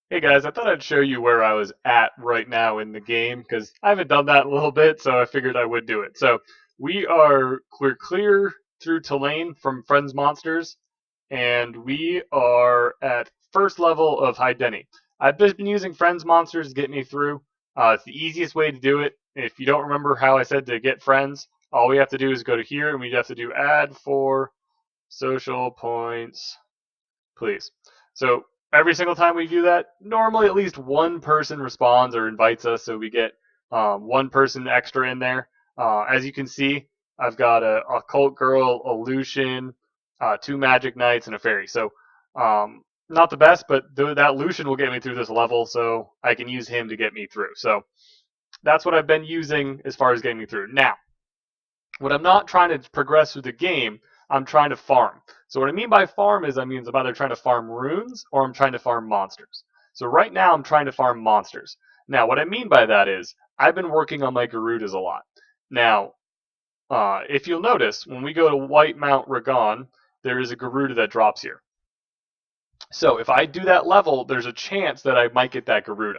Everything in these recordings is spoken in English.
Hey guys, I thought I'd show you where I was at right now in the game because I haven't done that in a little bit, so I figured I would do it. So we're clear through Tulane from Friends Monsters, and we are at first level of Hydeni. I've just been using Friends Monsters to get me through. It's the easiest way to do it. If you don't remember how I said to get friends, all we have to do is go to here and we have to do add for social points please. So every single time we do that, normally at least one person responds or invites us, so we get one person extra in there. As you can see, I've got a cult girl, a Lucian, two magic knights, and a fairy. So not the best, but that Lucian will get me through this level, so I can use him to get me through. So that's what I've been using as far as getting me through. Now, when I'm not trying to progress through the game, I'm trying to farm. So what I mean by farm is I'm either trying to farm runes or I'm trying to farm monsters. So right now I'm trying to farm monsters. Now what I mean by that is I've been working on my Garudas a lot. Now, if you'll notice, when we go to White Mount Ragon, there is a Garuda that drops here. So if I do that level, there's a chance that I might get that Garuda.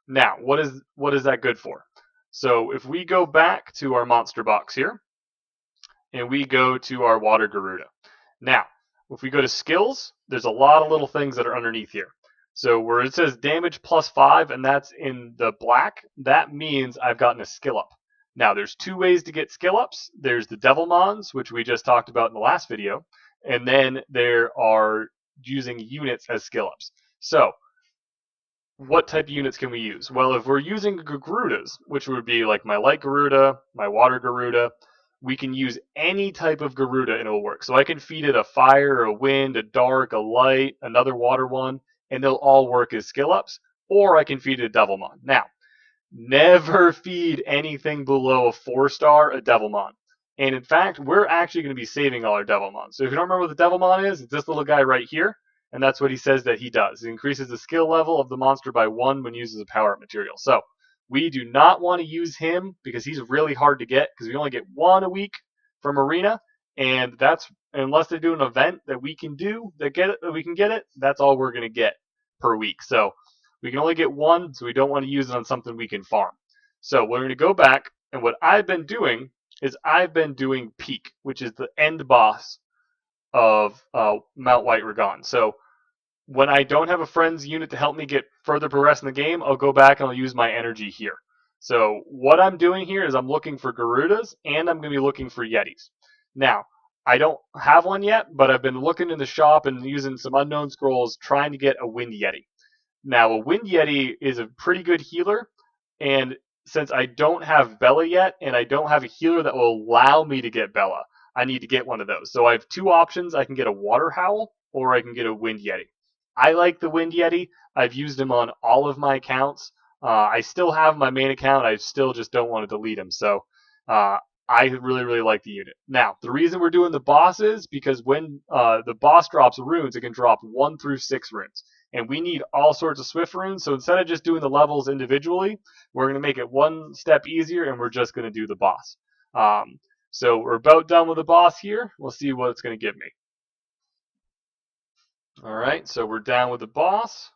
Now, what is that good for? So if we go back to our monster box here, and we go to our water Garuda. Now, if we go to skills, there's a lot of little things that are underneath here. So where it says damage +5 and that's in the black, that means I've gotten a skill up. Now there's two ways to get skill ups. There's the Devilmons, which we just talked about in the last video, and then there are using units as skill ups. So what type of units can we use? Well, if we're using Garudas, which would be like my light Garuda, my water Garuda, we can use any type of Garuda and it'll work. So I can feed it a fire, a wind, a dark, a light, another water one, and they'll all work as skill ups. Or I can feed it a Devilmon. Now, never feed anything below a 4-star a Devilmon. And in fact, we're actually going to be saving all our Devilmon. So if you don't remember what the Devilmon is, it's this little guy right here. And that's what he says that he does. It increases the skill level of the monster by 1 when used as a power up material. So we do not want to use him because he's really hard to get because we only get one a week from Arena. And that's unless they do an event that we can do that we can get it, that's all we're going to get per week. So we can only get one, so we don't want to use it on something we can farm. So we're going to go back, and what I've been doing is I've been doing Peak, which is the end boss of Mount White Ragon. So when I don't have a friend's unit to help me get further progress in the game, I'll go back and I'll use my energy here. So what I'm doing here is I'm looking for Garudas and I'm going to be looking for Yetis. Now, I don't have one yet, but I've been looking in the shop and using some unknown scrolls trying to get a Wind Yeti. Now, a Wind Yeti is a pretty good healer, and since I don't have Bella yet, and I don't have a healer that will allow me to get Bella, I need to get one of those. So I have two options. I can get a Water Howl, or I can get a Wind Yeti. I like the Wind Yeti. I've used him on all of my accounts. I still have my main account. I still just don't want to delete him. So I really, really like the unit. Now, the reason we're doing the boss is because when the boss drops runes, it can drop 1 through 6 runes. And we need all sorts of Swift runes. So instead of just doing the levels individually, we're going to make it one step easier and we're just going to do the boss. So we're about done with the boss here. We'll see what it's going to give me. All right, so we're down with the boss.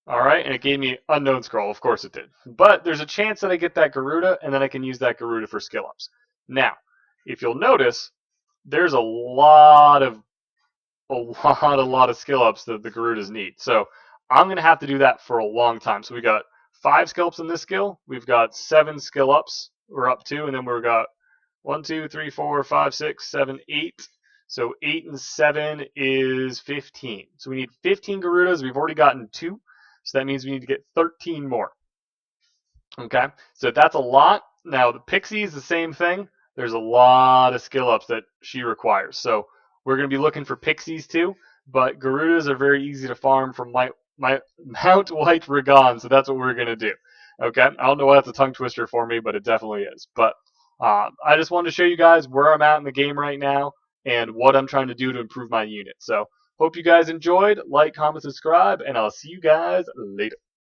All right, and it gave me unknown scroll. Of course it did. But there's a chance that I get that Garuda, and then I can use that Garuda for skill ups. Now, if you'll notice, there's a lot of skill ups that the Garudas need. So I'm gonna have to do that for a long time. So we got 5 skill ups in this skill. We've got 7 skill ups. We're up to, and then we've got 1, 2, 3, 4, 5, 6, 7, 8. So 8 and 7 is 15. So we need 15 Garudas. We've already gotten 2. So that means we need to get 13 more. Okay, so that's a lot. Now the Pixie is the same thing. There's a lot of skill ups that she requires. So we're going to be looking for Pixies too. But Garudas are very easy to farm from my Mount White Ragon. So that's what we're going to do. Okay, I don't know why that's a tongue twister for me, but it definitely is. But I just wanted to show you guys where I'm at in the game right now and what I'm trying to do to improve my unit. So hope you guys enjoyed. Like, comment, subscribe, and I'll see you guys later.